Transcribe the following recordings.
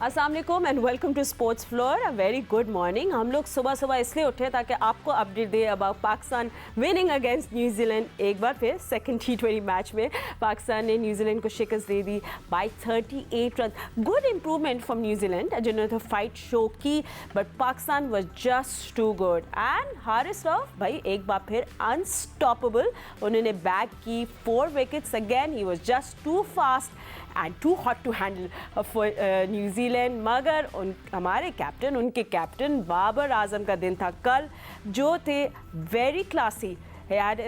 अस्सलाम वालेकुम and welcome to sports floor. A very good morning. हम लोग सुबह सुबह इसलिए उठे ताकि आपको अपडेट दे about Pakistan winning against New Zealand. एक बार फिर सेकंड T20 मैच में पाकिस्तान ने न्यूजीलैंड को शिकस्त दे दी by 38 run. Good improvement from New Zealand जिन्होंने तो फाइट शो की, but Pakistan was just too good. And Haris Rauf भाई एक बार फिर अनस्टॉपेबल, उन्होंने बैग की 4 wickets again. He was just too fast and too hot to handle for New Zealand. मगर हमारे कैप्टन, उनके कैप्टन बाबर आजम का दिन था कल, जो थे very classy. He had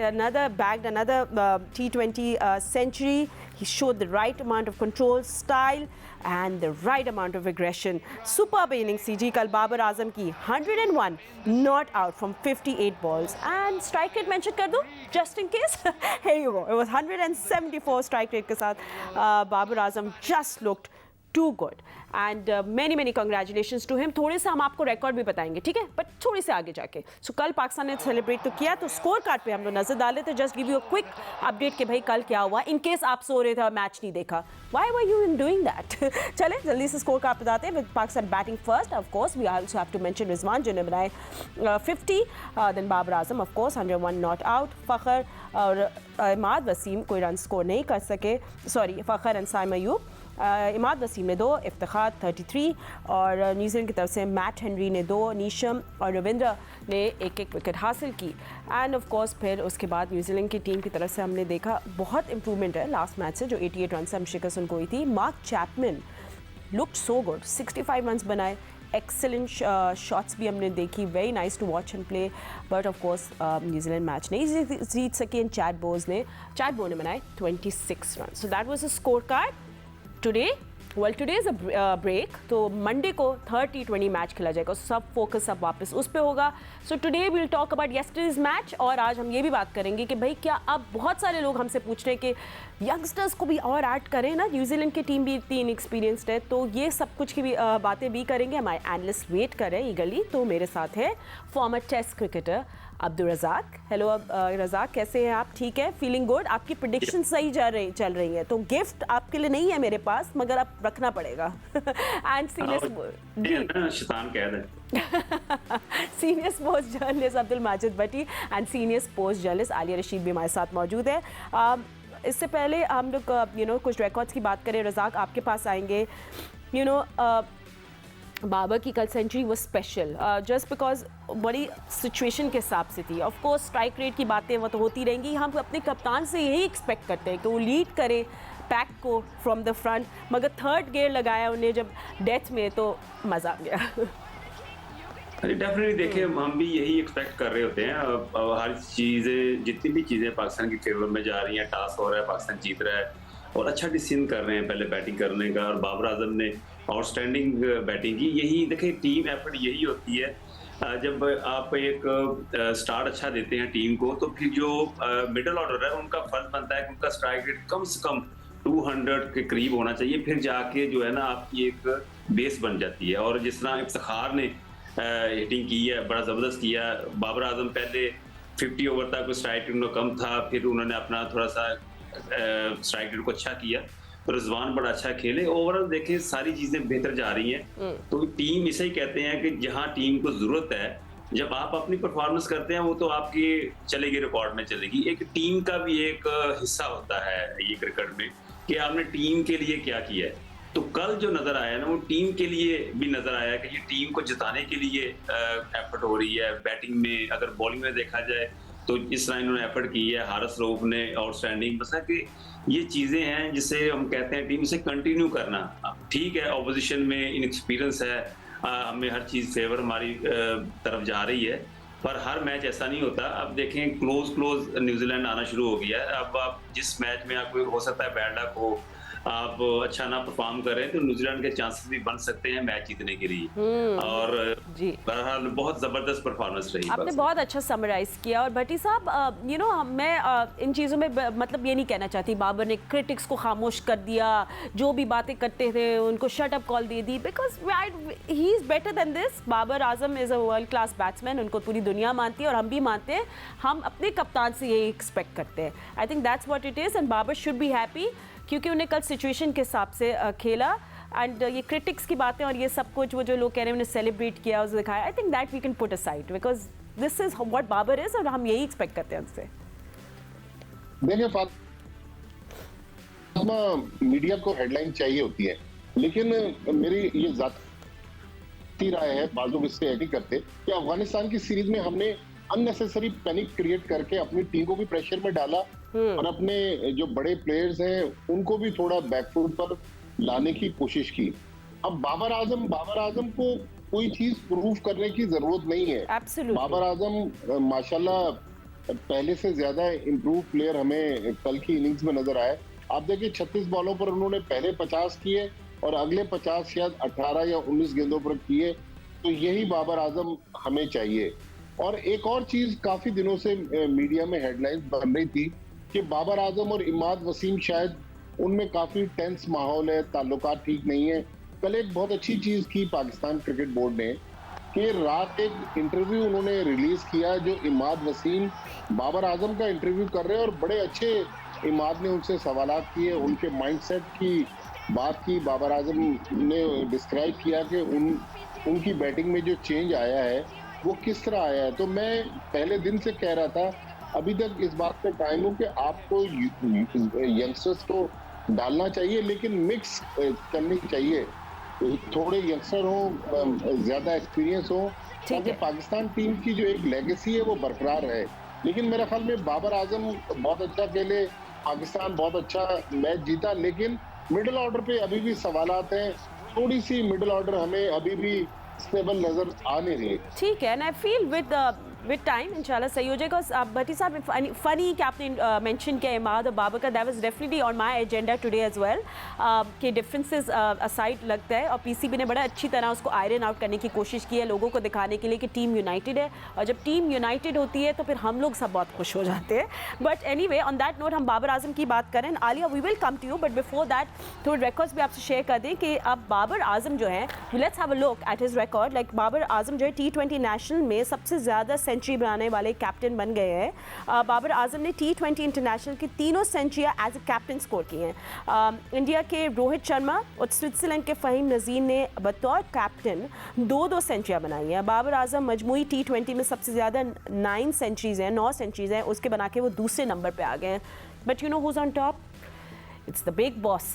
bagged another T20 century. He showed the right amount of control, style and the right amount of aggression. Superb innings CG कल बाबर आजम की 101 not out from 58 balls. And strike rate mention कर दूँ just in case. Here you go. It was 174 strike rate के साथ Babar Azam just looked too good and many congratulations to him. थोड़े से हम आपको रिकॉर्ड भी बताएंगे, ठीक है, बट थोड़ी से आगे जाके। सो कल पाकिस्तान ने सेलिब्रेट तो किया, तो स्कोर कार्ड पे हम लोग नजर डाले थे। Just give you a quick update कि भाई कल क्या हुआ, इन केस आप सो रहे थे और मैच नहीं देखा। Why were you in doing that? चले जल्दी से स्कोर कार्ड बताते हैं। With Pakistan batting first, of course we also have to mention Rizwan जिन्होंने बनाए 50, then Babar Azam of course 101 not out. Fakhar और इमाद वसीम कोई रन स्कोर नहीं कर सके, सॉरी फ़खर एंड साइम अयूब। इमाद वसीम ने 2, इफ्तिखार 33 और न्यूजीलैंड की तरफ से मैट हेनरी ने 2, नीशम और रविंद्र ने एक विकेट हासिल की। एंड ऑफ कोर्स फिर उसके बाद न्यूजीलैंड की टीम की तरफ से हमने देखा बहुत इंप्रूवमेंट है लास्ट मैच से, जो 88 रन से हम शिकस्त उनको हुई थी। Mark Chapman looked so good, 65 run बनाए, एक्सेलेंट शॉट्स भी हमने देखी, very nice to watch and play. But of course New Zealand match नहीं जीत सकी एंड चैट बो ने बनाए 26 run. So that was a score card today. Well today is a break, तो मंडे को थर्ड T20 मैच खेला जाएगा, सब फोकस अब वापस उस पर होगा। So today will talk about yesterday's match, और आज हम ये भी बात करेंगे कि भाई क्या अब बहुत सारे लोग हमसे पूछ रहे हैं कि यंगस्टर्स को भी और ऐड करें ना, न्यूजीलैंड की टीम भी इतनी इनएक्सपीरियंस्ड है, तो ये सब कुछ की भी बातें भी करेंगे। हमारे एनालिस्ट वेट कर रहे हैं ईगरली। तो मेरे साथ है former test cricketer Abdul Razzaq. Hello Razzaq, कैसे हैं आप? ठीक है, फीलिंग गुड? आपकी प्रेडिक्शन सही चल रही है, तो गिफ्ट आपके लिए नहीं है मेरे पास, मगर अब रखना पड़ेगा। And senior sports journalist Abdul Majid Bhatti and senior sports journalist Alia Rashid भी हमारे साथ मौजूद है। इससे पहले हम लोग कुछ रिकॉर्ड्स की बात करें, रज़ाक आपके पास आएंगे। बाबर की कल सेंचुरी वो स्पेशल जस्ट बिकॉज बड़ी सिचुएशन के हिसाब से थी। ऑफ कोर्स स्ट्राइक रेट की बातें वो तो होती रहेंगी, हम अपने कप्तान से यही एक्सपेक्ट करते हैं कि वो लीड करे पैक को फ्रॉम द फ्रंट, मगर थर्ड गियर लगाया उन्हें जब डेथ में, तो मज़ा आ गया। डेफिनेटली देखिए, हम भी यही एक्सपेक्ट कर रहे होते हैं। हर चीज़ें, जितनी भी चीज़ें पाकिस्तान की फेवर में जा रही हैं, टास्क हो रहा है, पाकिस्तान जीत रहा है और अच्छा डिसीजन कर रहे हैं पहले बैटिंग करने का, और बाबर आजम ने आउटस्टैंडिंग बैटिंग की। यही देखिए, टीम एफर्ट यही होती है। जब आप एक स्टार्ट अच्छा देते हैं टीम को, तो फिर जो मिडिल ऑर्डर है उनका फर्ज बनता है कि उनका स्ट्राइक रेट कम से कम 200 के करीब होना चाहिए, फिर जाके जो है ना आपकी एक बेस बन जाती है। और जिस तरह इफ्तिखार ने हिटिंग की है, बड़ा ज़बरदस्त किया। बाबर आजम पहले 50 ओवर तक स्ट्राइक रेट उनका कम था, फिर उन्होंने अपना थोड़ा सा स्ट्राइक रेट को अच्छा किया, तो रिजवान बड़ा अच्छा खेले। ओवरऑल देखिए सारी चीजें बेहतर जा रही हैं। तो टीम इसे ही कहते हैं कि जहां टीम को जरूरत है, जब आप अपनी परफॉर्मेंस करते हैं, वो तो आपकी चलेगी, रिकॉर्ड में चलेगी। एक टीम का भी एक हिस्सा होता है ये क्रिकेट में कि आपने टीम के लिए क्या किया है। तो कल जो नजर आया ना, वो टीम के लिए भी नजर आया कि ये टीम को जिताने के लिए एफर्ट हो रही है। बैटिंग में, अगर बॉलिंग में देखा जाए तो इस तरह इन्होंने एफर्ट की है। हारिस रऊफ ने आउटस्टैंडिंग, बस है कि ये चीजें हैं जिसे हम कहते हैं टीम से कंटिन्यू करना। ठीक है, ऑपोजिशन में इनएक्सपीरियंस है, हमें हर चीज फेवर हमारी तरफ जा रही है, पर हर मैच ऐसा नहीं होता। अब देखें, क्लोज न्यूजीलैंड आना शुरू हो गया है। अब आप जिस मैच में आपको हो सकता है बैड लक हो, आप अच्छा ना परफॉर्म करें, तो न्यूजीलैंड के चांसेस भी बन सकते हैं मैच जीतने के लिए। और बहरहाल बहुत जबरदस्त परफॉर्मेंस रही। आपने बहुत अच्छा समराइज किया। और भट्टी साहब, मैं इन चीज़ों में मतलब ये नहीं कहना चाहती बाबर ने क्रिटिक्स को खामोश कर दिया, जो भी बातें करते थे उनको शट अप कॉल दे दी, because he is better than this. Babar Azam is a world class batsman, उनको पूरी दुनिया मानती है और हम भी मानते हैं। हम अपने कप्तान से यही एक्सपेक्ट करते हैं। I think that's what it is, and Babar should be happy क्योंकि उन्हें कल सिचुएशन के हिसाब से खेला। एंड ये क्रिटिक्स की बातें और ये सब कुछ वो जो लोग कह रहे हैं उन्हें सेलिब्रेट किया उसे दिखाया, I think that we can put aside because this is what Babar is और हम यही एक्सपेक्ट करते हैं उनसे। देखिए फातिमा, मीडिया को हेडलाइन चाहिए होती है, लेकिन मेरी ये जाती राय है, बाज़ लोग इससे एग्री करते कि अफगानिस्तान की सीरीज में हमने अननेसेसरी पैनिक क्रिएट करके अपनी टीम को भी प्रेशर में डाला और अपने जो बड़े प्लेयर्स हैं उनको भी थोड़ा बैकफुट पर लाने की कोशिश की। अब बाबर आजम को कोई चीज प्रूव करने की जरूरत नहीं है। Absolutely. बाबर आजम माशाल्लाह पहले से ज्यादा इम्प्रूव प्लेयर हमें कल की इनिंग्स में नजर आए। आप देखिए 36 बॉलों पर उन्होंने पहले 50 किए और अगले 50 शायद 18 या 19 गेंदों पर किए, तो यही बाबर आजम हमें चाहिए। और एक और चीज काफी दिनों से मीडिया में हेडलाइंस बन रही थी कि बाबर आजम और इमाद वसीम शायद उनमें काफी टेंस माहौल है, ताल्लुकात ठीक नहीं है। कल एक बहुत अच्छी चीज की पाकिस्तान क्रिकेट बोर्ड ने कि रात एक इंटरव्यू उन्होंने रिलीज किया जो इमाद वसीम बाबर आजम का इंटरव्यू कर रहे हैं, और बड़े अच्छे इमाद ने उनसे सवालात किए, उनके माइंडसेट की बात की। बाबर आजम ने डिस्क्राइब किया कि उनकी बैटिंग में जो चेंज आया है वो किस तरह आया है। तो मैं पहले दिन से कह रहा था, अभी तक इस बात पे टाइम हो कि आपको यंगस्टर्स को डालना चाहिए, लेकिन मिक्स करनी चाहिए। थोड़े यंगस्टर हो, ज्यादा एक्सपीरियंस हो, ताकि पाकिस्तान टीम की जो एक लेगेसी है वो बरकरार रहे। लेकिन मेरे ख्याल में बाबर आजम बहुत अच्छा खेले, पाकिस्तान बहुत अच्छा मैच जीता, लेकिन मिडिल ऑर्डर पे अभी भी सवालात हैं। थोड़ी सी मिडिल ऑर्डर हमें अभी भी स्टेबल नजर आ नहीं रही। ठीक है, and I feel with time इंशाल्लाह सही हो जाएगा। भट्टी साहब, फनी कि आपने मेंशन किया इमाद और बाबर का, that was definitely on my agenda today as well, कि डिफरेंसेस असाइड लगता है और पीसीबी ने बड़ा अच्छी तरह उसको आयरन आउट करने की कोशिश की है, लोगों को दिखाने के लिए कि टीम यूनाइटेड है, और जब टीम यूनाइटेड होती है तो फिर हम लोग सब बहुत खुश हो जाते हैं। But anyway, on that note हम बाबर आजम की बात करें। Alia, we will come to you, but before that थोड़े रिकॉर्ड्स भी आपसे शेयर कर दें कि अब बाबर आजम जो है, let's have a look at his record. Like Babar Azam जो है T20 नेशनल में सबसे ज़्यादा सेंचुरी बनाने वाले कैप्टन बन गए हैं। बाबर आजम ने T20 इंटरनेशनल की तीनों सेंचुरियां एज अ कैप्टन स्कोर की हैं। इंडिया के रोहित शर्मा और स्विट्जरलैंड के फ़हीम नज़ीर ने बतौर कैप्टन 2-2 सेंचुरियां बनाई हैं। बाबर आजम मजमूई T20 में सबसे ज़्यादा 9 सेंचुरीज़ हैं, उसके बना के वो दूसरे नंबर पर आ गए हैं। But you know who's on top? It's the big boss,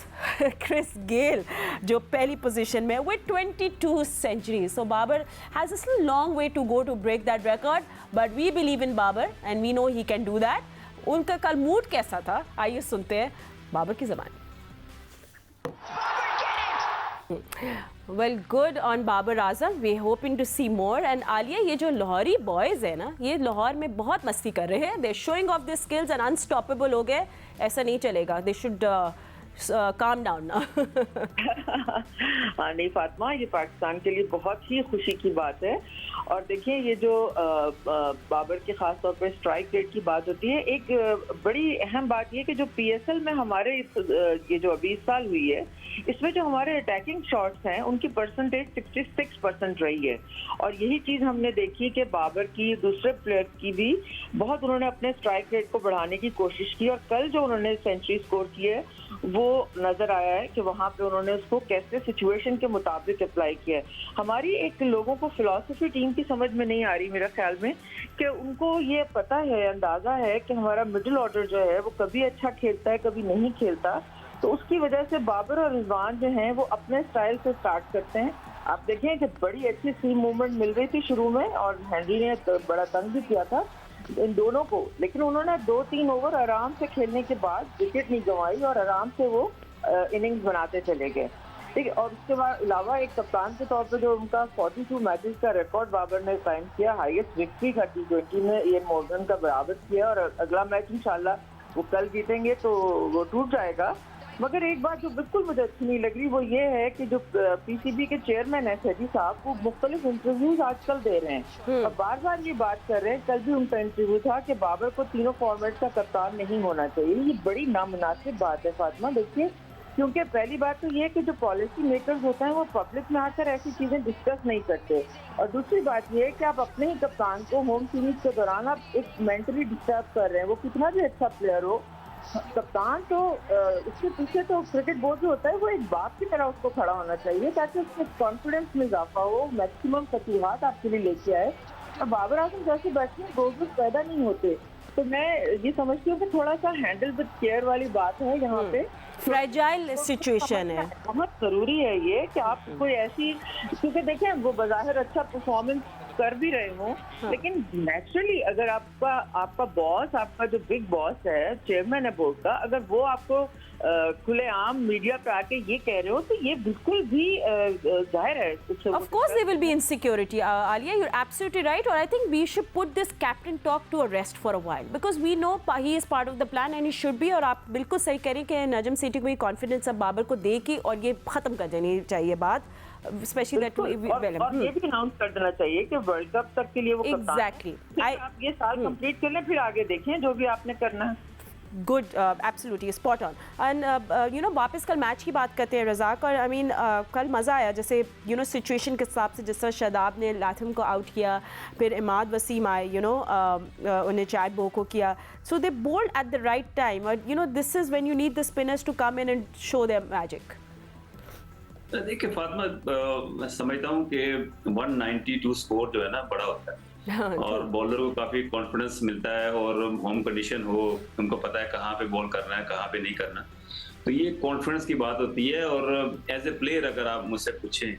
Chris Gayle, जो पहली पोजीशन में with 22 centuries. So Babar has a still long way to go to break that record, but we believe in Babar and we know he can do that. उनका कल mood कैसा था, आइए सुनते हैं बाबर की ज़बान। Well, good on Babar Azam. We hoping to see more. And Alia, ये जो लाहौरी बॉयज़ है ना, ये लाहौर में बहुत मस्ती कर रहे हैं. They're showing off their skills and unstoppable हो गए. ऐसा नहीं चलेगा. They should calm down now. हाँ नहीं फातिमा, ये पाकिस्तान के लिए बहुत ही खुशी की बात है। और देखिए, ये जो बाबर के खास तौर पर स्ट्राइक रेट की बात होती है, एक बड़ी अहम बात ये कि जो PSL में हमारे ये जो अभी इस साल हुई है, इसमें जो हमारे अटैकिंग शॉट्स हैं उनकी परसेंटेज 66% रही है। और यही चीज़ हमने देखी कि बाबर की, दूसरे प्लेयर्स की भी बहुत उन्होंने अपने स्ट्राइक रेट को बढ़ाने की कोशिश की। और कल जो उन्होंने सेंचुरी स्कोर की है वो नज़र आया है कि वहाँ पे उन्होंने उसको कैसे सिचुएशन के मुताबिक अप्लाई किया है। हमारी एक लोगों को फिलॉसफी टीम की समझ में नहीं आ रही मेरे ख्याल में, कि उनको ये पता है, अंदाज़ा है कि हमारा मिडिल ऑर्डर जो है वो कभी अच्छा खेलता है, कभी नहीं खेलता। तो उसकी वजह से बाबर और रिजवान जो हैं वो अपने स्टाइल से स्टार्ट करते हैं। आप देखें कि बड़ी अच्छी सीम मूवमेंट मिल रही थी शुरू में, और हेनरी ने बड़ा तंग भी किया था इन दोनों को, लेकिन उन्होंने 2-3 ओवर आराम से खेलने के बाद विकेट नहीं गंवाई और आराम से वो इनिंग्स बनाते चले गए। ठीक है, और उसके बाद अलावा एक कप्तान के तौर पे जो उनका 42 मैचेस का रिकॉर्ड बाबर ने कायम किया, हाईएस्ट विक्ट्री का T20 में इयन मॉर्गन का बराबर किया। और अगला मैच इंशाल्लाह वो कल जीतेंगे तो वो टूट जाएगा। मगर एक बात जो बिल्कुल मुझे अच्छी नहीं लग रही वो ये है कि जो PCB के चेयरमैन है सैदी साहब, वो मुख्तलिफ इंटरव्यूज आजकल दे रहे हैं और बार बार ये बात कर रहे हैं। कल भी उनका इंटरव्यू था कि बाबर को तीनों फॉर्मेट का कप्तान नहीं होना चाहिए। ये बड़ी नामुनासिब बात है फातिमा। देखिए, क्योंकि पहली बात तो ये है कि जो पॉलिसी मेकर्स होते हैं वो पब्लिक में आकर ऐसी चीज़ें डिस्कस नहीं करते, और दूसरी बात ये है कि आप अपने ही कप्तान को होम सीरीज के दौरान आप एक मेंटली डिस्टर्ब कर रहे हैं। वो कितना भी अच्छा प्लेयर हो, कप्तान तो उसके पीछे तो क्रिकेट बोर्ड जो होता है वो एक बाप की तरह उसको खड़ा होना चाहिए, ताकि उसके कॉन्फिडेंस में इजाफा हो, मैक्सिमम फतूहात आपके लिए लेके आए। और बाबर आजम जैसे बैट्समैन रोज रोज पैदा नहीं होते, तो मैं ये समझती हूँ कि थोड़ा सा हैंडल विद केयर वाली बात है यहाँ पे। फ्रेजाइल सिचुएशन है। बहुत जरूरी है ये कि आप कोई ऐसी, क्योंकि देखें वो बज़ाहिर अच्छा परफॉर्मेंस कर भी रहे हो, लेकिन नेचुरली अगर आपका बॉस, आपका जो बिग बॉस है, चेयरमैन है बोर्ड का, अगर वो आपको खुलेआम मीडिया पे आके ये कह रहे हो, तो ये बिल्कुल भी जाहिर है। Of course there will be insecurity. Alia, you're absolutely right. Or I think we should put this captain talk to a rest for a while, because we know he is part of the plan and he should be. और आप बिल्कुल सही कह रही हैं कि नजम सेठी को ये कॉन्फिडेंस अब बाबर को देगी और ये खत्म कर देनी चाहिए बात, स्पेशली दैट और ये भी अनाउंस कर देना चाहिए कि वर्ल्ड कप तक के लिए वो कप्तान है। Exactly. आप ये साल कंप्लीट कर लें, फिर आगे देखें जो भी आपने करना है। Good, absolutely spot on. And you no वापस कल मैच की बात करते हैं रज़ाक, और आई मीन कल मज़ा आया, जैसे यू नो सिचुएशन के हिसाब से, जिस तरह शादाब ने लाथम को आउट किया, फिर इमाद वसीम आए, यू नो उन्हें चाय बो को किया, so they bowled at the right time, और you know this is when you need the spinners to come in and show their magic. देखिए फातिमा, मैं समझता हूँ कि 192 स्कोर जो है ना बड़ा होता है, और बॉलर को काफी कॉन्फिडेंस मिलता है, और होम कंडीशन हो, उनको पता है कहाँ पे बॉल करना है, कहाँ पे नहीं करना, तो ये कॉन्फिडेंस की बात होती है। और एज ए प्लेयर अगर आप मुझसे पूछें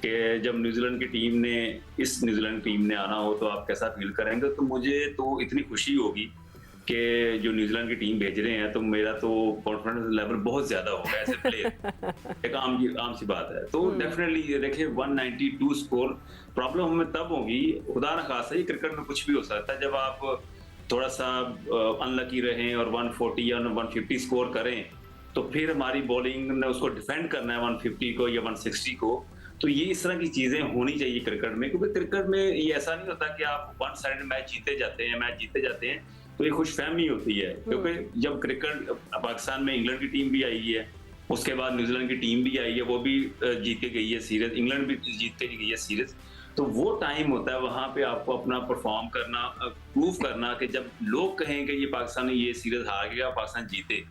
कि जब न्यूजीलैंड की टीम ने, इस न्यूजीलैंड टीम ने आना हो तो आप कैसा फील करेंगे, तो मुझे तो इतनी खुशी होगी कि जो न्यूजीलैंड की टीम भेज रहे हैं, तो मेरा तो कॉन्फिडेंस लेवल बहुत ज्यादा होगा एज ए प्लेयर। एक आम सी बात है। तो डेफिनेटली देखिए 192 स्कोर, प्रॉब्लम हमें तब होगी, खुदा न खासा, ये क्रिकेट में कुछ भी हो सकता है, जब आप थोड़ा सा अनलकी रहें और 140 या 150 स्कोर करें, तो फिर हमारी बॉलिंग ने उसको डिफेंड करना है 150 को या 160 को। तो ये इस तरह की चीजें होनी चाहिए क्रिकेट में, क्योंकि क्रिकेट में ये ऐसा नहीं होता कि आप वन साइड मैच जीते जाते हैं तो ये खुश फहमी होती है। क्योंकि जब क्रिकेट पाकिस्तान में इंग्लैंड की टीम भी आई है, उसके बाद न्यूजीलैंड की टीम भी आई है, वो भी जीत के गई है सीरीज, इंग्लैंड भी जीत के गई है सीरीज, तो वो टाइम होता है वहां पे आपको अपना परफॉर्म करना, प्रूव करना कि जब लोग कहें कि ये पाकिस्तान ये सीरीज हार गया, पाकिस्तान जीते,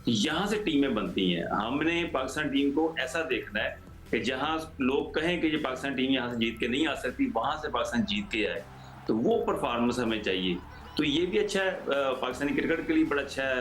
यहाँ से टीमें बनती हैं। हमने पाकिस्तान टीम को ऐसा देखना है कि जहां लोग कहें कि ये पाकिस्तान टीम यहाँ से जीत के नहीं आ सकती, वहां से पाकिस्तान जीत के आए, तो वो परफॉर्मेंस हमें चाहिए। तो ये भी अच्छा है, पाकिस्तानी क्रिकेट के लिए बड़ा अच्छा है,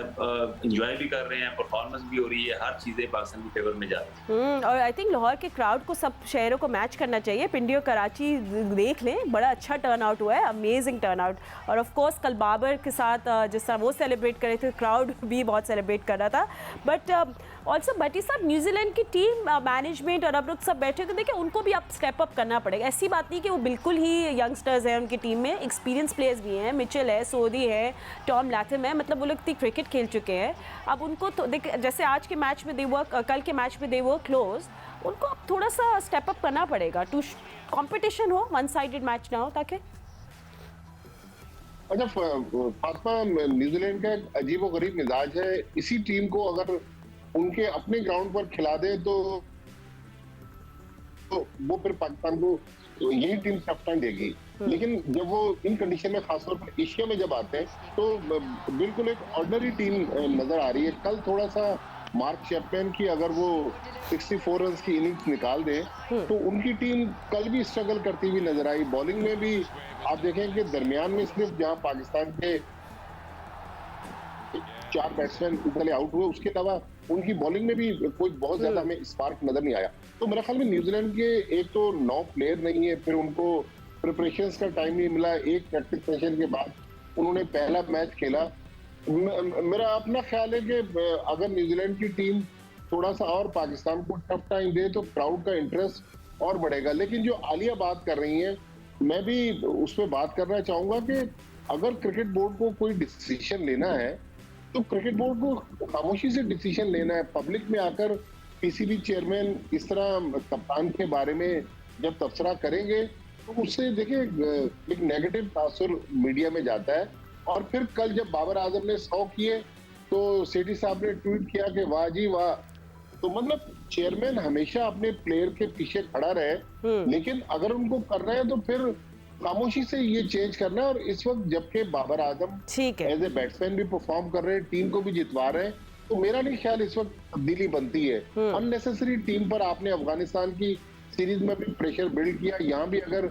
एंजॉय भी कर रहे हैं, परफॉर्मेंस भी हो रही है, हर चीज़ें पाकिस्तान के फेवर में जा रही हैं। और आई थिंक लाहौर के क्राउड को सब शहरों को मैच करना चाहिए। पिंडी और कराची देख लें, बड़ा अच्छा टर्न आउट हुआ है, अमेजिंग टर्न आउट। और ऑफ कोर्स कल बाबर के साथ जिस तरह वो सेलिब्रेट कर रहे थे, क्राउड भी बहुत सेलिब्रेट कर रहा था। बट ऑल्सो भट्टी साहब, न्यूजीलैंड की टीम मैनेजमेंट और अब लोग सब बैठे तो देखिए उनको भी अब स्टेप अप करना पड़ेगा। ऐसी बात नहीं कि वो बिल्कुल ही यंगस्टर्स हैं, उनकी टीम में एक्सपीरियंस प्लेयर्स भी हैं, मिचेल है, सोदी है, टॉम लैथम है, मतलब वो लोग इतनी क्रिकेट खेल चुके हैं। अब उनको तो देख, जैसे आज के मैच में कल के मैच में दे वो क्लोज, उनको अब थोड़ा सा स्टेप अप करना पड़ेगा टू कंपटीशन हो, वन साइडेड मैच ना हो। ताकि अच्छा फातिमा, न्यूजीलैंड का एक अजीबोगरीब मिजाज है, इसी टीम को अगर उनके अपने ग्राउंड पर खिला दे तो वो फिर पाकिस्तान को यही टीम टफ टाइम देगी। लेकिन जब वो इन कंडीशन में, खासतौर पर एशिया में जब आते हैं, तो बिल्कुल एक ऑर्डिनरी टीम नजर आ रही है। कल थोड़ा सा मार्क चैपमैन की अगर वो 64 रन की इनिंग्स निकाल दें तो उनकी टीम कल भी स्ट्रगल करती हुई नजर आई। बॉलिंग में भी आप देखें कि दरमियान में सिर्फ जहां पाकिस्तान के 4 बैट्समैन पहले आउट हुए, उसके अलावा उनकी बॉलिंग में भी कोई बहुत ज्यादा हमें स्पार्क नजर नहीं आया। तो मेरे ख्याल में न्यूजीलैंड के एक तो 9 प्लेयर नहीं है, फिर उनको प्रिपरेशंस का टाइम नहीं मिला। एक प्रैक्टिस सेशन के बाद उन्होंने पहला मैच खेला। मेरा अपना ख्याल है कि अगर न्यूजीलैंड की टीम थोड़ा सा और पाकिस्तान को टफ टाइम दे तो क्राउड का इंटरेस्ट और बढ़ेगा। लेकिन जो आलिया बात कर रही हैं, मैं भी उस पर बात करना चाहूंगा कि अगर क्रिकेट बोर्ड को कोई डिसीजन लेना है तो क्रिकेट बोर्ड को खामोशी से डिसीजन लेना है। पब्लिक में आकर पीसीबी चेयरमैन इस तरह कप्तान के बारे में जब तबसरा करेंगे तो उससे देखिए एक नेगेटिव तासुर मीडिया में जाता है। और फिर कल जब बाबर आजम ने 100 किए तो सेठी साहब ने ट्वीट किया कि वाह जी वाह। तो मतलब चेयरमैन हमेशा अपने प्लेयर के पीछे खड़ा रहे, लेकिन अगर उनको करना है तो फिर खामोशी से ये चेंज करना है। और इस वक्त जबकि बाबर आजम ठीक है। एज ए बैट्समैन भी परफॉर्म कर रहे हैं, टीम को भी जितवा रहे हैं, तो मेरा नहीं ख्याल इस वक्त तब्दीली बनती है। अननेसेसरी टीम पर आपने अफगानिस्तान की सीरीज में भी प्रेशर बिल्ड किया, यहाँ भी अगर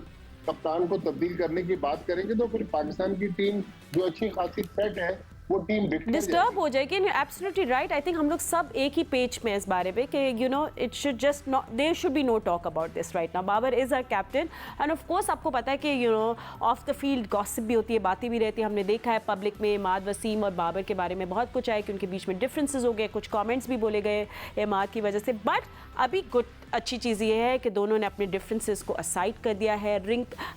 कप्तान को तब्दील करने की बात करेंगे तो फिर पाकिस्तान की टीम जो अच्छी खासी सेट है वो टीम डिस्टर्ब हो जाएगी। Absolutely right. आई थिंक हम लोग सब एक ही पेज में इस बारे में कि you know it should just not, there should be no talk about this right now. Babar is a captain and of course आपको पता है कि you know off the field gossip भी होती है, बातें भी रहती है। हमने देखा है पब्लिक में इमाद वसीम और बाबर के बारे में बहुत कुछ आया कि उनके बीच में डिफरेंसेस हो गए, कुछ कमेंट्स भी बोले गए इमाद की वजह से। बट अभी गुड अच्छी चीज़ ये है कि दोनों ने अपने डिफरेंसेस को असाइड कर दिया है,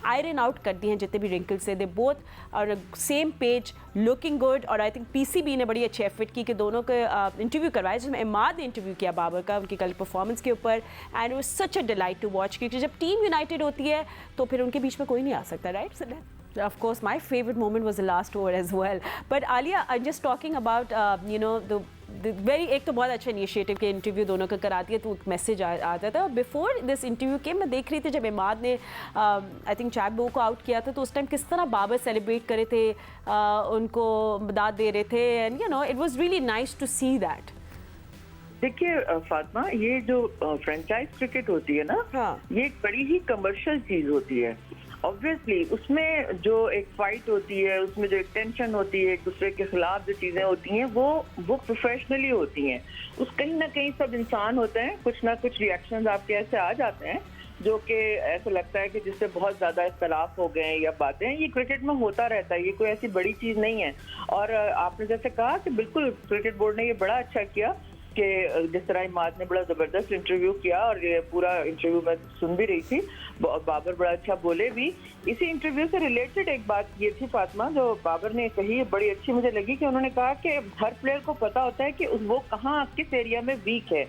आयरन आउट कर दिए हैं जितने भी रिंकल्स थे। दे बोथ और सेम पेज, लुकिंग गुड। और आई थिंक पीसीबी ने बड़ी अच्छी एफर्ट की कि दोनों के इंटरव्यू करवाया, जिसमें इमाद ने इंटरव्यू किया बाबर का उनकी कल परफॉर्मेंस के ऊपर। एंड वो सच अ डिलाइट टू वॉच, क्योंकि जब टीम यूनाइटेड होती है तो फिर उनके बीच में कोई नहीं आ सकता, right? Of course, my favorite moment was the last over as well. But Alia, I'm just talking about you know the very एक तो बहुत अच्छा इनिशिएटिव के इंटरव्यू दोनों का करा दिया तो मैसेज आता था। बिफोर दिस इंटरव्यू के मैं देख रही थी जब इमाद ने आई थिंक चैबो को आउट किया था तो उस टाइम किस तरह बाबर सेलिब्रेट करे थे, उनको दाद दे रहे थे and you know it was really nice to see that. देखिए फातिमा, ये जो फ्रेंचाइज क्रिकेट होती है ना, हाँ। ये एक बड़ी ही कमर्शियल चीज होती है। ऑब्वियसली उसमें जो एक फाइट होती है, उसमें जो एक टेंशन होती है, एक दूसरे के खिलाफ जो चीजें होती हैं वो प्रोफेशनली होती हैं। उस कहीं ना कहीं सब इंसान होते हैं, कुछ ना कुछ रिएक्शंस आपके ऐसे आ जाते हैं जो कि ऐसा लगता है कि जिससे बहुत ज्यादा इख्तलाफ हो गए या बातें, ये क्रिकेट में होता रहता है, ये कोई ऐसी बड़ी चीज नहीं है। और आपने जैसे कहा कि बिल्कुल क्रिकेट बोर्ड ने ये बड़ा अच्छा किया कि जिस तरह इमाद ने बड़ा ज़बरदस्त इंटरव्यू किया, और ये पूरा इंटरव्यू मैं सुन भी रही थी, बाबर बड़ा अच्छा बोले भी। इसी इंटरव्यू से रिलेटेड एक बात ये थी फातिमा जो बाबर ने कही, बड़ी अच्छी मुझे लगी कि उन्होंने कहा कि हर प्लेयर को पता होता है कि वो कहाँ किस एरिया में वीक है।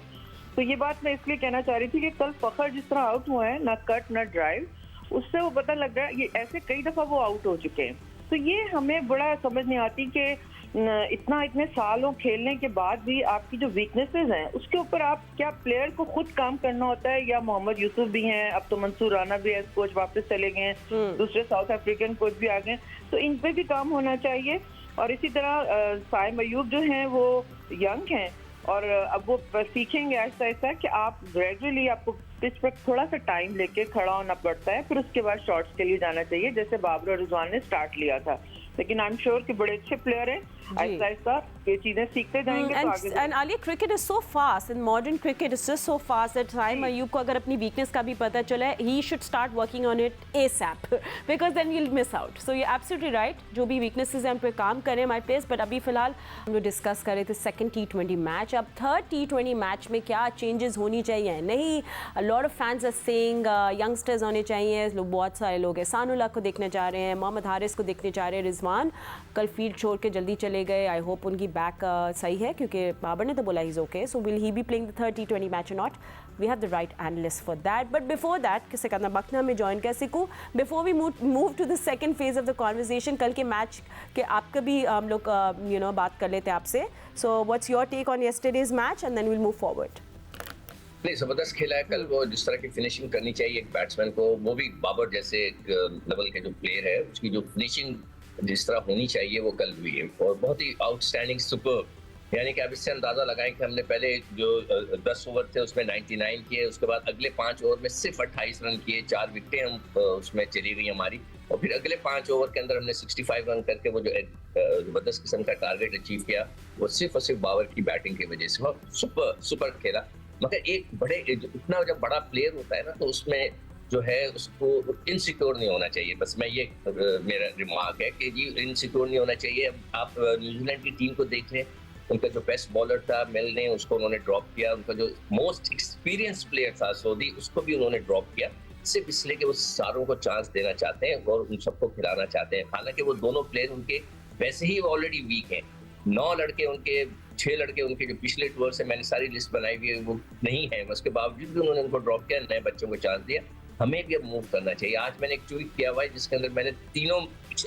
तो ये बात मैं इसलिए कहना चाह रही थी कि कल फखर जिस तरह आउट हुआ है, ना कट ना ड्राइव, उससे वो पता लग रहा है, ये ऐसे कई दफ़ा वो आउट हो चुके हैं। तो ये हमें बड़ा समझ नहीं आती कि इतने सालों खेलने के बाद भी आपकी जो वीकनेसेस हैं उसके ऊपर आप क्या प्लेयर को खुद काम करना होता है, या मोहम्मद यूसुफ भी हैं, अब तो मंसूर राना भी एज कोच वापस चले गए हैं, दूसरे साउथ अफ्रीकन कोच भी आ गए, तो इन पे भी काम होना चाहिए। और इसी तरह साइम अयूब जो हैं वो यंग हैं और अब वो सीखेंगे आहिस्ता आहिस्ता कि आप ग्रेजुअली आपको पिच पर थोड़ा सा टाइम लेके खड़ा होना पड़ता है, फिर उसके बाद शॉट्स के लिए जाना चाहिए, जैसे बाबर और रिजवान ने स्टार्ट लिया था। लेकिन आई एम श्योर कि बड़े अच्छे प्लेयर हैं, आहिस्ता आहिस्ता ये चीजें सीखते जाएंगे तो आगे। And Alia, cricket is so fast, in modern cricket is just so fast that Saim Ayub को अगर अपनी वीकनेस का भी पता चला है, he should start working on it ASAP because then you will miss out. So ये एब्सोल्युटली राइट, जो भी वीकनेसेस हैं उन पर काम करें माय प्लेयर्स। बट अभी फिलहाल हम लोग डिस्कस कर रहे थे सेकंड T20 मैच। अब थर्ड T20 मैच में क्या चेंजेस होनी चाहिए नहीं, lot of fans are saying youngsters होने चाहिए, बहुत सारे लोग एहसानुल्लाह को देखने जा रहे हैं, मोहम्मद हारिस को देखने जा रहे हैं। रिजवान कल फील्ड छोड़ के जल्दी चले गए, आई होप उनकी बैक सही है क्योंकि बाबर ने तो बोला he is okay. So will he be playing the third T20 match और not, we have the right analyst for that. But before that किसे करना बकना में ज्वाइन कर सकूँ, before we move to the second phase of the conversation, कल के match के आपका भी हम लोग यू नो बात कर लेते हैं आपसे। So what's your take on yesterday's match and then will move forward. नहीं, जबरदस्त खेला है कल। वो जिस तरह की फिनिशिंग करनी चाहिए एक बैट्समैन को, वो भी बाबर जैसे एक लेवल के जो प्लेयर है उसकी जो फिनिशिंग जिस तरह होनी चाहिए वो कल हुई है, और बहुत ही आउटस्टैंडिंग सुपर। यानी कि आप इससे अंदाजा लगाएं कि हमने पहले जो 10 ओवर थे उसमें 99 किए, उसके बाद अगले 5 ओवर में सिर्फ 28 रन किए, 4 विकेटें हम उसमें चली गई हमारी, और फिर अगले 5 ओवर के अंदर हमने 65 रन करके वो जो जबरदस्त किस्म का टारगेट अचीव किया, वो सिर्फ और सिर्फ बाबर की बैटिंग की वजह से। सुपर सुपर खेला। मगर एक बड़े इतना जब बड़ा प्लेयर होता है ना तो उसमें जो है उसको इनसिक्योर नहीं होना चाहिए। बस मैं ये मेरा रिमार्क है कि जी इनसिक्योर नहीं होना चाहिए। आप न्यूजीलैंड की टीम को देख लें, उनका जो बेस्ट बॉलर था मिल ने, उसको उन्होंने ड्रॉप किया। उनका जो मोस्ट एक्सपीरियंस प्लेयर था सोदी, उसको भी उन्होंने ड्रॉप किया, सिर्फ इसलिए कि वो सारों को चांस देना चाहते हैं और उन सबको खिलाना चाहते हैं। हालांकि वो दोनों प्लेयर उनके वैसे ही ऑलरेडी वीक हैं। 6 लड़के उनके जो पिछले टूर से मैंने सारी लिस्ट बनाई हुई है वो नहीं है, उसके बावजूद भी उन्होंने उनको ड्रॉप किया, नए बच्चों को चांस दिया। हमें भी अब मूव करना चाहिए। आज मैंने एक ट्वीट किया हुआ है जिसके अंदर मैंने तीनों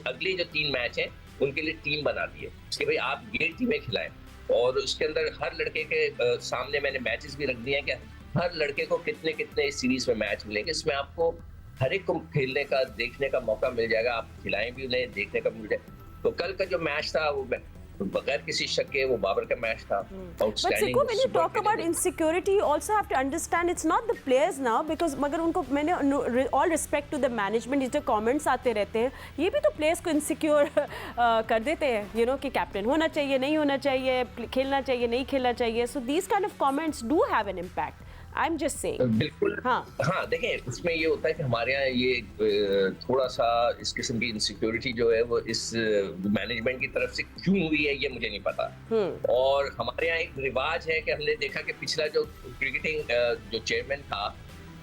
अगले जो 3 मैच हैं उनके लिए टीम बना दी है कि भाई आप ये टीमें खिलाएं, और उसके अंदर हर लड़के के सामने मैंने मैचेस भी रख दिए हैं कि हर लड़के को कितने इस सीरीज में मैच मिलेंगे। इसमें आपको हर एक को खेलने का, देखने का मौका मिल जाएगा। आप खिलाएं भी उन्हें, देखने का मिल जाए। तो कल का जो मैच था वो बगैर किसी शक के वो बाबर का मैच था। But Sikku, when you talk about insecurity, you also have to understand it's not the players now because मगर उनको मैंने all respect to the management, जो comments आते रहते हैं ये भी तो players को insecure कर देते हैं, you know, कि captain होना चाहिए, नहीं होना चाहिए, खेलना चाहिए, नहीं खेलना चाहिए. So these kind of comments do have an impact. I'm just saying. बिल्कुल। हाँ देखिए, उसमें ये होता है कि हमारे यहाँ ये थोड़ा सा इस किस्म की इनसिक्योरिटी जो है वो इस मैनेजमेंट की तरफ से क्यों हुई है ये मुझे नहीं पता। और हमारे यहाँ एक रिवाज है कि हमने देखा कि पिछला जो क्रिकेटिंग जो चेयरमैन था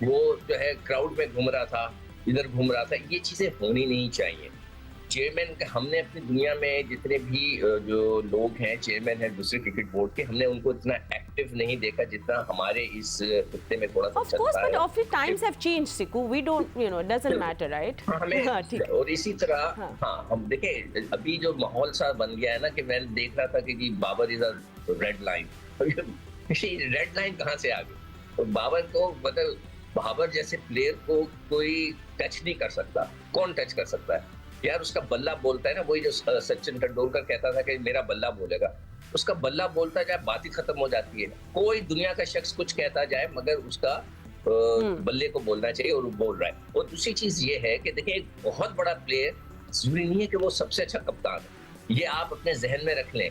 वो जो है क्राउड में घूम रहा था, इधर घूम रहा था। ये चीजें होनी नहीं चाहिए। चेयरमैन हमने अपनी दुनिया में जितने भी जो लोग हैं, चेयरमैन हैं दूसरे क्रिकेट बोर्ड के, हमने उनको इतना एक्टिव नहीं देखा जितना हमारे इस खित्ते में थोड़ा सा Of course, but of the times have changed, Sikku. We don't, you know, it doesn't matter, right? हमें और इसी तरह हम देखें अभी जो माहौल सा बन गया है ना कि मैं देख रहा था कि जी Babar is a red line. Red line कहाँ से आ गई? तो बाबर को मतलब बाबर जैसे प्लेयर को कोई टच नहीं कर सकता। कौन टच कर सकता है यार? उसका बल्ला बोलता है ना, वही जो सचिन तेंदुलकर कहता था कि मेरा बल्ला बोलेगा, उसका बल्ला बोलता जाए बात ही खत्म हो जाती है। कोई दुनिया का शख्स कुछ कहता जाए मगर उसका बल्ले को बोलना चाहिए और वो बोल रहा है। और दूसरी चीज ये है कि देखिए एक बहुत बड़ा प्लेयर जरूरी नहीं है कि वो सबसे अच्छा कप्तान है। ये आप अपने जहन में रख लें।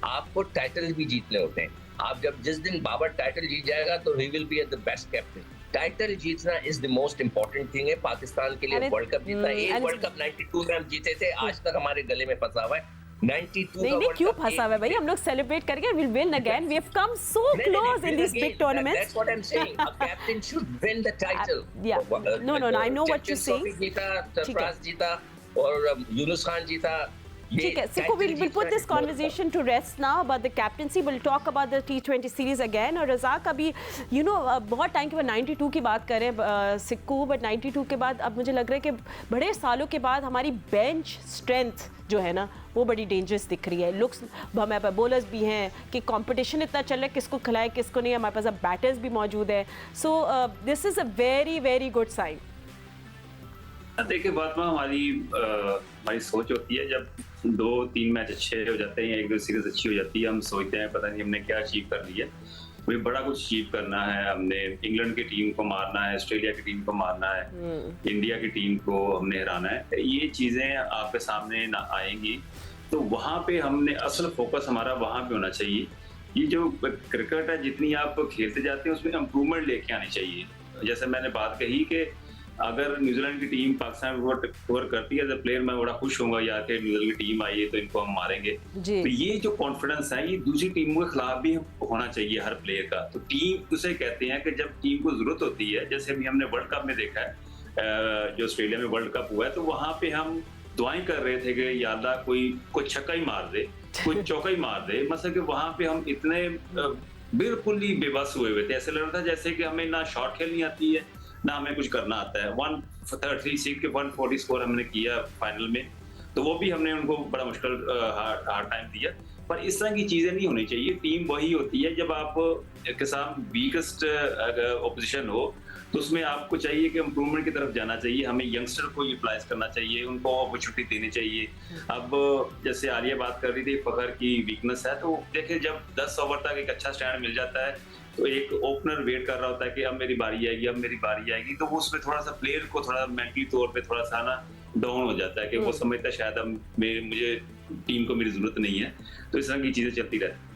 आपको टाइटल भी जीतने होते हैं। आप जब जिस दिन बाबर टाइटल जीत जाएगा तो he will be the best captain. Title जीतना is the most important thing है। पाकिस्तान के लिए वर्ल्ड कप जीतना, एक वर्ल्ड कप 92 में हम जीते थे, आज तक हमारे गले में फंसा हुआ है। 92 नहीं क्यों फंसा हुआ है भाई? हम लोग सेलिब्रेट करके we'll win again. We have come so close in these big tournaments. That's what I'm saying. A captain should win the title. Yeah. No. I know what you're saying. जीता, सरफराज जीता और यूनुस खान जीता। ठीक है, Sikku, we'll put this conversation to rest now about the captaincy. We'll talk about the T20 series again. और रज़ाक अभी you know बहुत time के बाद 92 की बात करें सिक्कू, बट 92 के बाद अब मुझे लग रहा है कि बड़े सालों के बाद हमारी बेंच स्ट्रेंथ जो है ना वो बड़ी डेंजरस दिख रही है। लुक्स हमारे पास बॉलर्स भी हैं कि कंपटीशन इतना चल रहा है, किसको खिलाए किसको नहीं। हमारे पास अब बैटर्स भी मौजूद है। So this is a very very good sign. देखिए बात में हमारी सोच होती है जब 2-3 मैच अच्छे हो जाते हैं, एक दो सीरीज अच्छी हो जाती है, हम सोचते हैं पता नहीं हमने क्या अचीव कर लिया, हमें बड़ा कुछ अचीव करना है, हमने इंग्लैंड की टीम को मारना है, ऑस्ट्रेलिया की टीम को मारना है, इंडिया की टीम को हमने हराना है। ये चीजें आपके सामने ना आएंगी तो वहां पे हमने असल फोकस हमारा वहां पे होना चाहिए। ये जो क्रिकेट है जितनी आप खेलते जाते हैं उसमें इम्प्रूवमेंट लेके आनी चाहिए। जैसे मैंने बात कही कि अगर न्यूजीलैंड की टीम पाकिस्तान को कवर करती है एज अ प्लेयर मैं बड़ा खुश होऊंगा यार कि न्यूजीलैंड की टीम आई है तो इनको हम मारेंगे। तो ये जो कॉन्फिडेंस है ये दूसरी टीमों के खिलाफ भी होना चाहिए हर प्लेयर का। तो टीम उसे कहते हैं कि जब टीम को जरूरत होती है, जैसे अभी हमने वर्ल्ड कप में देखा है जो ऑस्ट्रेलिया में वर्ल्ड कप हुआ है, तो वहां पे हम दुआएं कर रहे थे कि या अल्लाह कोई छक्का ही मार दे, कोई चौका ही मार दे। मतलब कि वहां पे हम इतने बिल्कुल ही बेबस हुए थे, ऐसे लग रहा था जैसे कि हमें ना शॉट खेलनी आती है ना हमें कुछ करना आता है। 136 के 140 स्कोर हमने किया फाइनल में, तो वो भी हमने उनको बड़ा मुश्किल हार्ड टाइम दिया। पर इस तरह की चीजें नहीं होनी चाहिए। टीम वही होती है जब आप के साथ वीकेस्ट ऑपोजिशन हो तो उसमें आपको चाहिए कि इम्प्रूवमेंट की तरफ जाना चाहिए। हमें यंगस्टर को यूटिलाइज करना चाहिए, उनको अपॉर्चुनिटी देनी चाहिए। अब जैसे आलिया बात कर रही थी फखर की वीकनेस है, तो देखिए जब 10 ओवर तक एक अच्छा स्टैंड मिल जाता है तो एक ओपनर वेट कर रहा होता है कि अब मेरी बारी आएगी, अब मेरी बारी आएगी, तो वो उसमें थोड़ा सा प्लेयर को थोड़ा मेंटली तौर पे थोड़ा सा ना डाउन हो जाता है कि वो समझता है शायद अब मुझे टीम को मेरी जरूरत नहीं है। तो इस तरह की चीजें चलती रहती।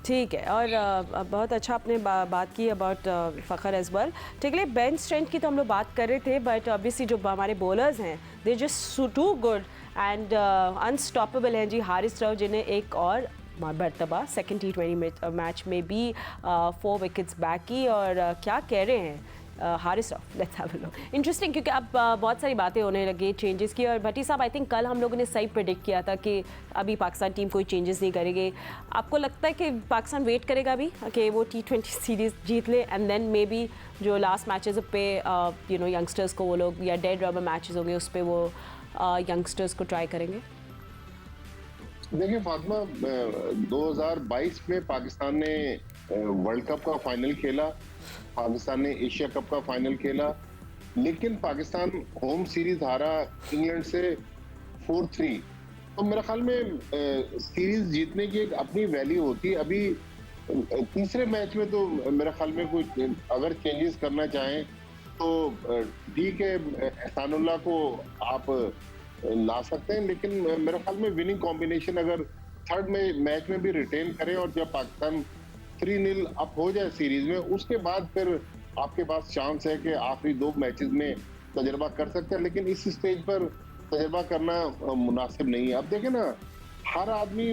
ठीक है, और बहुत अच्छा आपने बात की अबाउट फ़खर एज वेल। ठीक है, बेंच स्ट्रेंथ की तो हम लोग बात कर रहे थे, बट ऑब्वियसली जो हमारे बॉलर्स हैं they just too good and unstoppable हैं जी। हारिस रऊफ जिन्हें एक और मरतबा सेकेंड T20 मैच में भी 4 विकेट्स बैक की, और क्या कह रहे हैं Haris Rauf. Let's have a look. Interesting, क्योंकि अब बहुत सारी बातें होने लगी चेंजेस की, और भट्टी साहब आई थिंक कल हम लोगों ने सही प्रेडिक्ट किया था कि अभी पाकिस्तान टीम कोई चेंजेस नहीं करेगी। आपको लगता है कि पाकिस्तान वेट करेगा अभी कि वो T20 सीरीज़ जीत ले एंड देन मे बी जो लास्ट मैचेस पे यू नो यंगस्टर्स को वो लोग, या डेड रबर मैचेस होंगे उस पर वो यंगस्टर्स को ट्राई करेंगे? देखिए फातिमा, 2022 में पाकिस्तान ने वर्ल्ड कप का फाइनल खेला, पाकिस्तान ने एशिया कप का फाइनल खेला, लेकिन पाकिस्तान होम सीरीज हारा इंग्लैंड से 4-3। तो मेरे ख्याल में सीरीज जीतने की एक अपनी वैल्यू होती है। अभी तीसरे मैच में तो मेरे ख्याल में कोई अगर चेंजेस करना चाहें तो ठीक है, एहसानुल्लाह को आप ला सकते हैं, लेकिन मेरे ख्याल में विनिंग कॉम्बिनेशन अगर थर्ड में मैच में भी रिटेन करें और जब पाकिस्तान 3-0 अप हो जाए सीरीज में, उसके बाद फिर आपके पास चांस है कि आखिरी 2 मैचेस में तजर्बा कर सकते हैं। लेकिन इस स्टेज पर तजर्बा करना मुनासिब नहीं है। अब देखें ना, हर आदमी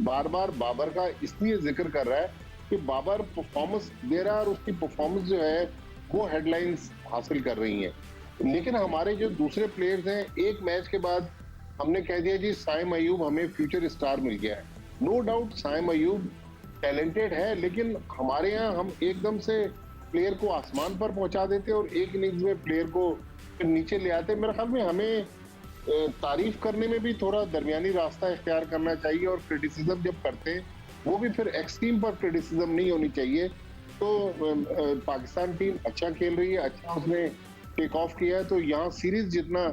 बार बार बाबर का इसलिए जिक्र कर रहा है कि बाबर परफॉर्मेंस दे रहा है और उसकी परफॉर्मेंस जो है वो हेडलाइंस हासिल कर रही हैं। लेकिन हमारे जो दूसरे प्लेयर्स हैं, एक मैच के बाद हमने कह दिया जी साइम अयूब हमें फ्यूचर स्टार मिल गया है। No doubt Saim Ayub talented है, लेकिन हमारे यहाँ हम एकदम से प्लेयर को आसमान पर पहुंचा देते और एक इनिंग्स में प्लेयर को फिर नीचे ले आते। मेरे ख्याल में हमें तारीफ करने में भी थोड़ा दरमियानी रास्ता इख्तियार करना चाहिए और क्रिटिसिज्म जब करते हैं वो भी फिर एक्सट्रीम पर क्रिटिसिज्म नहीं होनी चाहिए। तो पाकिस्तान टीम अच्छा खेल रही है, अच्छा उसने टेक ऑफ किया है, तो यहाँ सीरीज जितना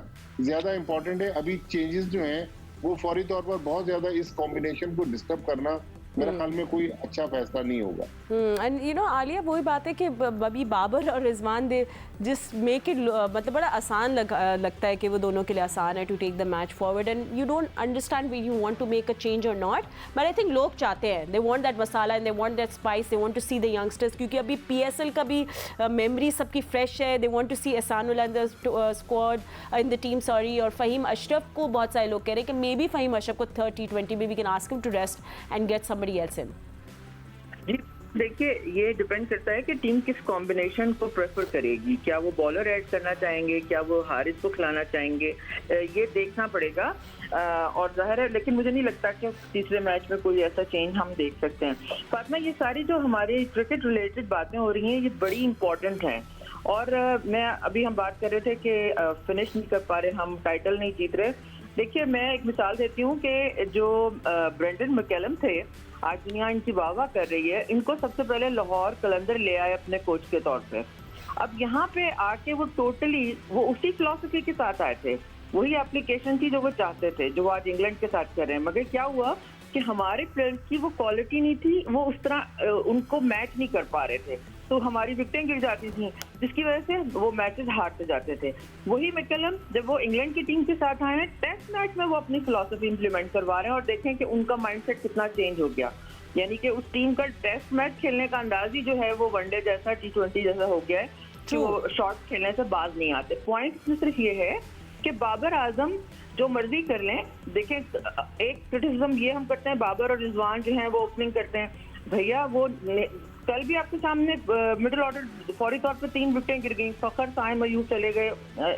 ज्यादा इंपॉर्टेंट है। अभी चेंजेस जो हैं वो फौरी तौर पर बहुत ज्यादा इस कॉम्बिनेशन को डिस्टर्ब करना मेरे ख्याल में कोई अच्छा फैसला नहीं होगा। एंड यू नो आलिया, वही बात है कि अभी बाबर और रिजवान दे जिस मेक इट मतलब बड़ा आसान लगता है कि वो दोनों के लिए आसान है to take the match forward, and you don't understand we you want to make a change और नॉट, बट आई थिंक लोग चाहते हैं, they want that masala and they want that spice, they want to see the youngsters, क्योंकि अभी PSL का भी memory सबकी fresh है। They want to see Ehsanullah in the squad, in the team sorry, और फ़हीम अशरफ को बहुत सारे लोग कह रहे हैं कि मे बी फ़हीम अशरफ को थर्ड T20 में we can ask him to rest and get somebody else in. जी देखिए, ये डिपेंड करता है कि टीम किस कॉम्बिनेशन को प्रेफर करेगी। क्या वो बॉलर ऐड करना चाहेंगे, क्या वो हारिस को खिलाना चाहेंगे, ये देखना पड़ेगा। और जाहिर है, लेकिन मुझे नहीं लगता कि तीसरे मैच में कोई ऐसा चेंज हम देख सकते हैं। फातिमा, ये सारी जो हमारी क्रिकेट रिलेटेड बातें हो रही हैं ये बड़ी इंपॉर्टेंट हैं। और मैं अभी हम बात कर रहे थे कि फिनिश नहीं कर पा रहे, हम टाइटल नहीं जीत रहे। देखिए, मैं एक मिसाल देती हूँ कि जो ब्रेंडन मैकलम थे, आज दुनिया इनकी वाह कर रही है, इनको सबसे पहले लाहौर कलंदर ले आए अपने कोच के तौर पे। अब यहाँ पे आके वो टोटली वो उसी फिलॉसफी के साथ आए थे, वही एप्लीकेशन थी जो वो चाहते थे, जो आज इंग्लैंड के साथ कर रहे हैं। मगर क्या हुआ कि हमारे प्लेयर्स की वो क्वालिटी नहीं थी, वो उस तरह उनको मैच नहीं कर पा रहे थे, तो हमारी विकेटें गिर जाती थी, जिसकी वजह से वो मैचेस हारते जाते थे। वही मैकलम जब वो इंग्लैंड की टीम के साथ आए हैं, टेस्ट मैच में वो अपनी फिलॉसफी इंप्लीमेंट करवा रहे हैं, और देखें कि उनका माइंडसेट कितना चेंज हो गया। यानी कि उस टीम का टेस्ट मैच खेलने का अंदाज ही जो है वो वनडे जैसा, T20 जैसा हो गया है कि वो शॉट खेलने से बाज नहीं आते। पॉइंट सिर्फ ये है कि बाबर आजम जो मर्जी कर लें। देखें, एक क्रिटिसिज्म ये हम करते हैं, बाबर और रिजवान जो हैं वो ओपनिंग करते हैं, भैया वो कल भी आपके सामने मिडिल ऑर्डर फौरी तौर पे 3 विकेटें गिर गई, फखर साइम अयूब चले गए,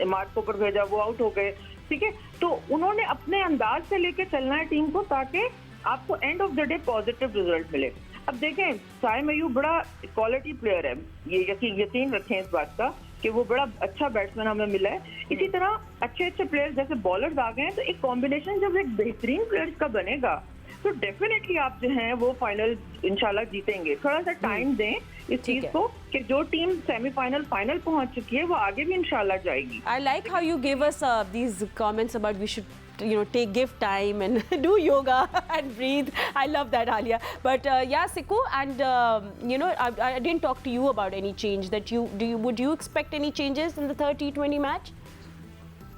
इमाद को ऊपर भेजा, वो आउट हो गए, ठीक है। तो उन्होंने अपने अंदाज से लेके चलना है टीम को, ताकि आपको end of the day positive result मिले। अब देखें, साइम अयूब बड़ा क्वालिटी प्लेयर है, ये यकीन रखें इस बात का कि वो बड़ा अच्छा बैट्समैन हमें मिला है। इसी तरह अच्छे प्लेयर्स जैसे बॉलर्स आ गए हैं, तो एक कॉम्बिनेशन जब एक बेहतरीन प्लेयर्स का बनेगा तो डेफिनेटली आप जो हैं वो फाइनल इंशाल्लाह जीतेंगे। थोड़ा सा टाइम दें इस चीज को कि जो टीम सेमीफाइनल फाइनल पहुंच चुकी है वो आगे भी इंशाल्लाह जाएगी। I like how you give us these comments about we should give time and do yoga and breathe. I love that, Alia. But yeah, Siku, and I didn't talk to you about any change that would you expect any changes in the third T20 match?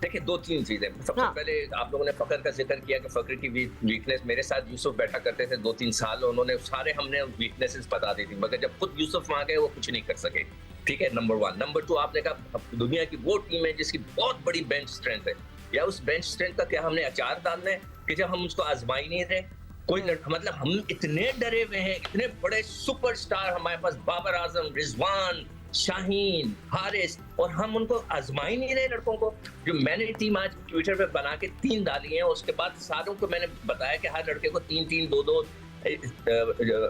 देखिए, 2-3 चीजें। सबसे पहले आप लोगों ने फखर का जिक्र किया कि फखर की वीकनेस, मेरे साथ यूसुफ बैठा करते थे 2-3 साल, उन्होंने हमने वीकनेसेस बता दी थी, मगर जब खुद यूसुफ वहां गए वो कुछ नहीं कर सके, ठीक है, नंबर 1। नंबर 2, आपने कहा दुनिया की वो टीम है जिसकी बहुत बड़ी बेंच स्ट्रेंथ है, या उस बेंच स्ट्रेंथ का क्या हमने अचार डालना है कि जब हम उसको आजमा ही नहीं रहे। कोई मतलब हम इतने डरे हुए हैं, इतने बड़े सुपरस्टार हमारे पास, बाबर आजम, रिजवान, शाहीन, हारिस, और हम उनको आजमा ही नहीं रहे लड़कों को। जो मैंने टीम आज ट्विटर पे बना के 3 डाली है, उसके बाद सारों को मैंने बताया कि हर लड़के को 3-3, 2-2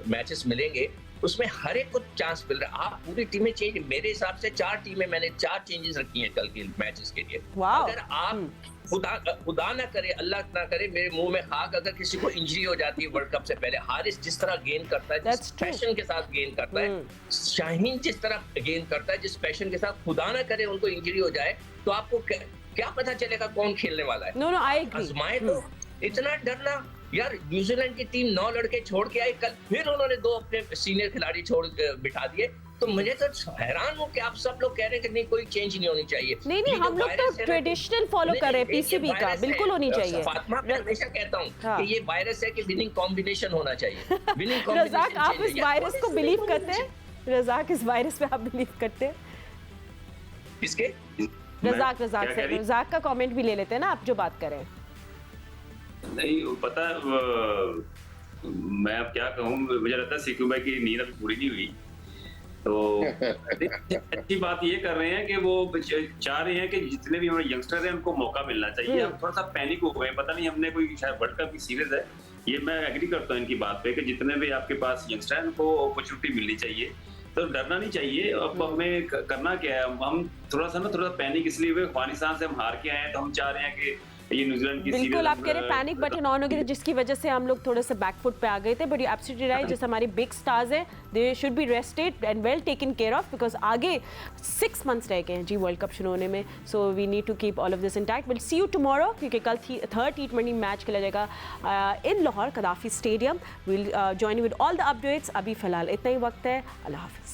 मैचेस मिलेंगे, उसमें हर एक को चांस मिल रहा है। आप पूरी टीमें चेंज, मेरे हिसाब से 4 टीमें मैंने 4 चेंजेस रखी हैं कल के मैचेस के लिए। Wow. अगर आप खुदा ना करे, अल्लाह ना करे, मेरे मुंह में खाक, अगर किसी को इंजरी हो जाती है वर्ल्ड कप से पहले, हारिस जिस तरह गेन करता है, जिस पैशन के साथ गेन करता है, शाहीन जिस तरह गेन करता है, जिस पैशन के साथ, खुदा ना करे उनको इंजरी हो जाए, तो आपको क्या पता चलेगा कौन खेलने वाला है। No I agree. आजमाए तो इतना डरना यार, न्यूजीलैंड की टीम 9 लड़के छोड़ के आई, कल फिर उन्होंने 2 अपने सीनियर खिलाड़ी छोड़ बिठा दिए। तो मुझे तो हैरान हूँ कि आप सब लोग कह रहे हैं कि नहीं कोई चेंज नहीं होनी चाहिए। नहीं हम लोग तो ट्रेडिशनल फॉलो कर रहे हैं पीसीबी का, बिल्कुल होनी चाहिए। फातिमा, मैं हमेशा कहता हूँ कि ये वायरस है कि विनिंग कॉम्बिनेशन होना चाहिए। विनिंग रज़ाक, आप इस वायरस को बिलीव करते हैं? रज़ाक, इस वायरस पे आप बिलीव करते हैं? किसके? रज़ाक का कमेंट भी ले लेते हैं ना, आप जो बात करें। नहीं पता, मैं अब क्या कहूँ, मुझे लगता है सीकू भाई की नींद अभी पूरी नहीं हुई, तो अच्छी बात ये कर रहे हैं कि वो चाह रहे हैं कि जितने भी हमारे यंगस्टर हैं उनको मौका मिलना चाहिए। हम थोड़ा सा पैनिक हो गए, पता नहीं हमने कोई शायद वर्ल्ड कप की सीरीज है, ये मैं एग्री करता हूँ इनकी बात पे कि जितने भी आपके पास यंगस्टर हैं उनको अपॉर्चुनिटी मिलनी चाहिए, तो डरना नहीं चाहिए। अब हमें करना क्या है, हम थोड़ा पैनिक इसलिए हुए, अफगानिस्तान से हम हार के आए हैं, तो हम चाह रहे हैं कि ये न्यूजीलैंड की बिल्कुल आप कह रहे हैं पैनिक बटन ऑन हो गया, जिसकी वजह से हम लोग थोड़े से बैकफुट पे आ गए थे। बट यू एब्सोल्युटली राइट, जैसे हमारी बिग स्टार्स हैं, they should be rested and well taken care of, because आगे 6 मंथ्स रह गए हैं जी वर्ल्ड कप शुरू होने में। So we need to keep all of this intact. Will see you tomorrow, क्योंकि कल 3rd T20 मैच खेला जाएगा in Lahore Gaddafi stadium. Will join with all the updates. अभी फिलहाल इतना ही वक्त है। अल्लाह हाफिज़।